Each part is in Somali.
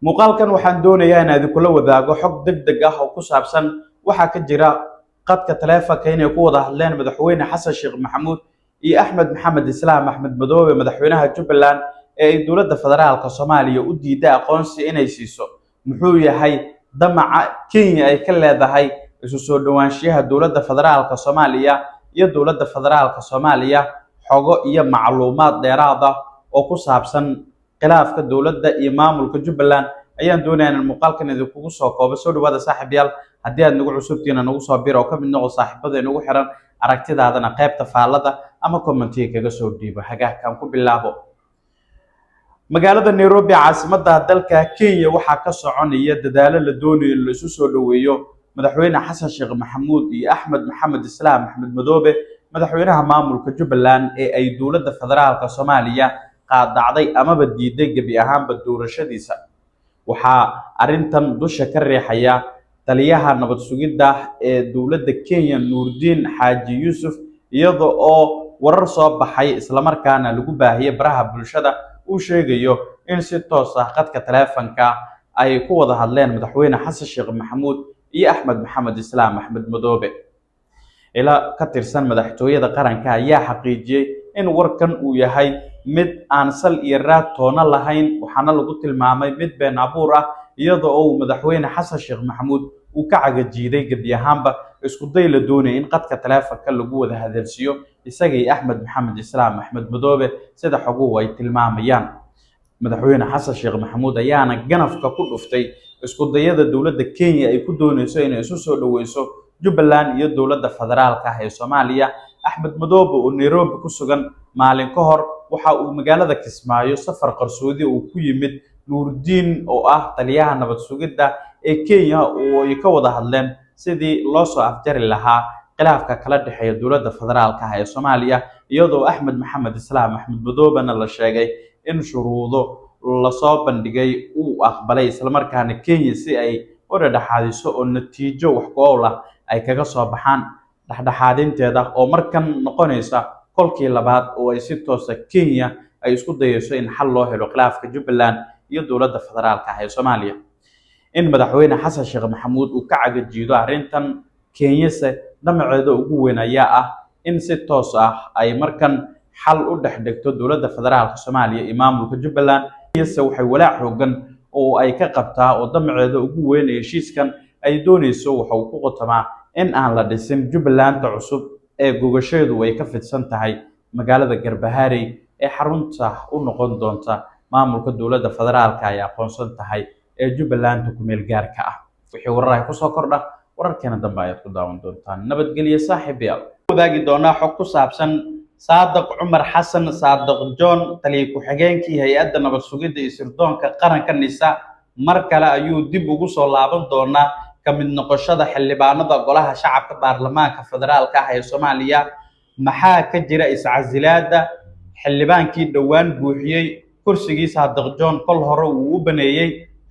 muuqaalkan waxaan doonayaa inaad kula wadaago xog degdeg ah oo ku saabsan waxa ka jira qadka taleefanka inay ku wada hadleen madaxweyne xasan sheekh maxamuud iyo axmed maxamed islaam axmed madoobe madaxweynaha Jubbaland ee ay dowladda federaalka Soomaaliya u diiday aqoonsi inay siiso muxuu yahay damaca Kenya ay ka leedahay isu soo dhawaanshiyaha dowladda federaalka Soomaaliya iyo dowladda federaalka Soomaaliya xogo iyo macluumaad dheeraad ah oo ku saabsan khilaafka dowladda iyo maamulka Jubbaland ayaan doonayaa in muuqaalkan idinku soo koobo soo dhawaada saaxiibayaal haddii aad nagu cusubtiina nagu soo biro oo ka mid noqo saaxiibada inagu xiran aragtidaadana qaybta faallada ama commentiga kaga soo dhiibo hagaagkan ku bilaabo magaalada Nairobi caasimadda dalka Kenya waxaa ka soconaya dadaalo la doonayo in la isu soo dhaweeyo madaxweyne xasan sheekh maxamuud iyo axmed maxamed islaam axmed madoobe madaxweynaha maamulka Jubbaland ee ay dowladda federaalka Soomaaliya qaadacday amaba diiday gabi ahaanba doorashadiisa waxaa arintan dusha ka riixaya taliyaha nabad sugidda ee dowladda Kenya Nuurdiin Xaaji Yuusuf iyadoo oo warar soo baxay isla markaana lagu baahiyay baraha bulshada uu sheegayo in si toos ah qadka taleefanka ay ku wada hadleen madaxweyne xasan sheekh maxamuud iyo axmed maxamed islaam axmed madoobe ila ka tirsan madaxtooyada qaranka ayaa xaqiijiyay in warkan uu yahay mid aan sal iyo raad toona lahayn waxaana lagu tilmaamay mid been abuur ah iyadoo uu madaxweyne xasan sheekh maxamuud uu ka cagajiiday gabi ahaanba isku day la doonay in qadka taleefanka lagu wada hadalsiyo isaga iyo axmed maxamed islaam axmed madoobe sida xoguhu ay tilmaamayaan madaxweyne xasan sheekh maxamuud ayaana ganafka ku dhuftay isku dayada dowladda Kenya ay ku doonayso inay isu soo dhaweyso Jubbaland iyo dowladda federaalka ah ee Soomaaliya axmed madoobe oo Nairobi ku sugan maalin ka hor waxa uu magaalada Kismaayo safar qarsoodi uu ku yimid Nuurdiin oo ah taliyaha nabad sugidda ee Kenya oo ay ka wada hadleen sidii loo soo afjari lahaa khilaafka kala dhaxeeya dowladda federaalka ah ee Soomaaliya iyadoo axmed maxamed islaam axmed madoobena la sheegay in shuruudo la soo bandhigay uu aqbalay isla markaana Kenya si ay u dhexdhexaadiso oo natiijo wax ku ool ah ay kaga soo baxaan dhexdhexaadinteeda oo markan noqonaysa kolkii labaad oo ay si toos ah Kenya ay isku dayayso in xal loo helo khilaafka Jubbaland iyo dowladda federaalka ah ee Soomaaliya in madaxweyne xasan sheekh maxamuud uu ka cagajiido arintan Kenya damaceeda ugu weyn ayaa ah in si toos ah ay markan xal u dhexdhigto dowladda federaalka Soomaaliya iyo maamulka Jubbaland waxay walaac xooggan oo ay ka qabtaa oo damaceeda ugu weyn ee heshiiskan ay doonayso waxa uu ku qotamaa in aan la dhisin Jubbaland cusub ee gogasheedu ay ka fidsan tahay magaalada Garbaharey ee xarunta u noqon doonta maamulka dowladda federaalka ay aqoonsan tahay ee Jubbaland ku meel gaarka ah wixii warar ay ku soo kordha wararkeena dambe ayaad ku daawan doontaan nabadgelyo saaxiibayaal wadaagi doonaa xog ku saabsan Saadiq Cumar Xasan Saadiq John taliye ku xigeenkii hay'adda nabad sugidda iyo sirdoonka qaranka NISA mar kale ayuu dib ugu soo laaban doonaa kamid noqoshada xildhibaanada golaha shacabka baarlamaanka federaalka ah ee Soomaaliya maxaa ka jira iscasilaada xildhibaankii dhawaan buuxiyay kursigiisa Saadiq John kol hore uu u baneeyay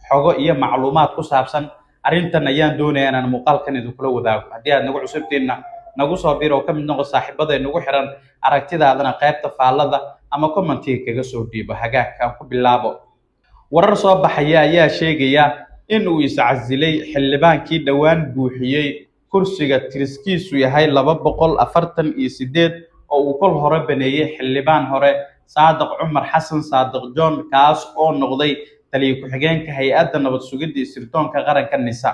xogo iyo macluumaad ku saabsan arintan ayaan doonayaa inaan muuqaalkan idinku la wadaago haddii aad nagu cusubtiina nagu soo biro oo ka mid noqo saaxiibada inagu xiran aragtidaadana qaybta faallada ama commentiga kaga soo dhiibo hagaagkan ku bilaabo warar soo baxaya ayaa sheegaya in uu iscasilay xildhibaankii dhawaan buuxiyay kursiga tiriskiisu yahay 248 oo uu kol hore baneeyay xildhibaan hore Saadiq Cumar Xasan Saadiq John kaas oo noqday taliye ku xigeenka hay'adda nabad sugidda iyo sirdoonka qaranka NISA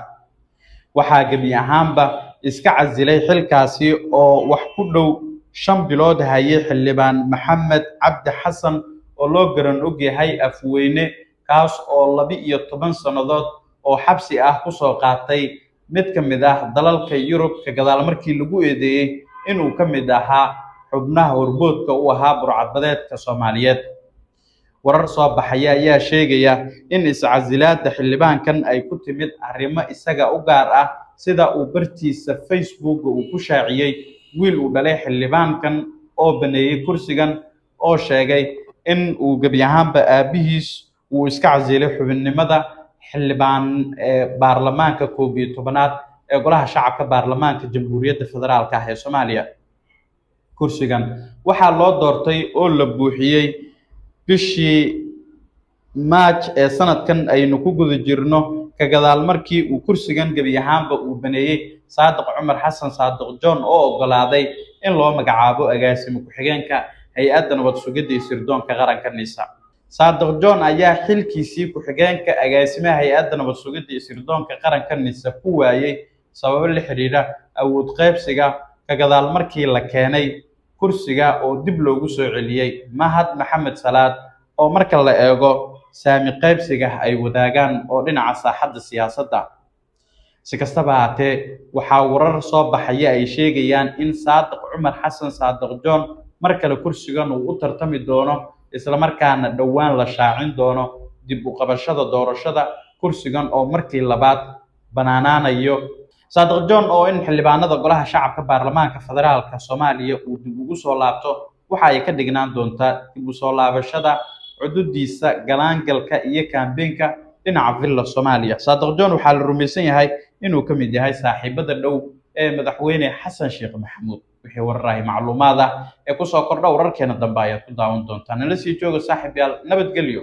waxaa gabi ahaanba iska casilay xilkaasi oo wax ku dhow 5 bilood hayay xildhibaan Maxamed Cabdi Xasan oo loo garan og yahay afweyne kaas oo 12 sanadood oo xabsi ah ku soo qaatay mid ka mid ah dalalka Yurub ka gadaal markii lagu eedeeyay inuu ka mid ahaa xubnaha horboodka u ahaa burcadbadeedka Soomaaliyeed warar soo baxaya ayaa sheegaya in iscasilaada xildhibaankan ay ku timid arrimo isaga u gaar ah sida uu bartiisa Facebook uu ku shaaciyay wiil uu dhalay xildhibaankan oo baneeyay kursigan oo sheegay in uu gabi ahaanba aabihiis uu iska casilay xubinnimada xildhibaan baarlamaanka 11aad ee golaha shacabka baarlamaanka Jamhuuriyadda Federaalka ah ee Soomaaliya kursigan waxaa loo doortay oo la buuxiyay bishii March ee sanadkan aynu ku guda jirno ka gadaal markii uu kursigan gebi ahaanba uu baneeyay Saadiq Cumar Xasan Saadiq John oo ogolaaday in loo magacaabo agaasimo ku-xigeenka hay'adda nabad sugidda iyo sirdoonka qaranka NISA. Saadiq John ayaa xilkiisii ku-xigeenka agaasimaha hay'adda nabad sugidda iyo sirdoonka qaranka NISA ku waayay sababo la xiriira awood qaybsiga ka gadaal markii la keenay kursiga oo dib loogu soo celiyay Mahad Maxamed Salaad oo marka la eego saami qaybsiga ay wadaagaan oo dhinaca saaxadda siyaasadda. Si kastaba haatee waxaa warar soo baxaya ay sheegayaan in Saadiq Cumar Xasan Saadiq John mar kale kursigan uu u tartami doono isla markaana dhowaan la shaacin doono dib u qabashada doorashada kursigan oo markii labaad banaanaanayo. Saadiq John oo in xildhibaanada golaha shacabka baarlamaanka federaalka Soomaaliya uu dib ugu soo laabto waxa ay ka dhignaan doontaa dib u soo laabashada cududiisa galaangalka iyo kaambeenka dhinaca villa Soomaaliya. Saadiq John waxaa la rumaysan yahay inuu ka mid yahay saaxiibada dhow ee madaxweyne Xasan Sheekh Maxamuud. wixii wararaya macluumaad ah ee ku soo kordha wararkeena dambe ayaad ku daawan doontaan. Nala sii jooga saaxiibayaal, nabadgelyo.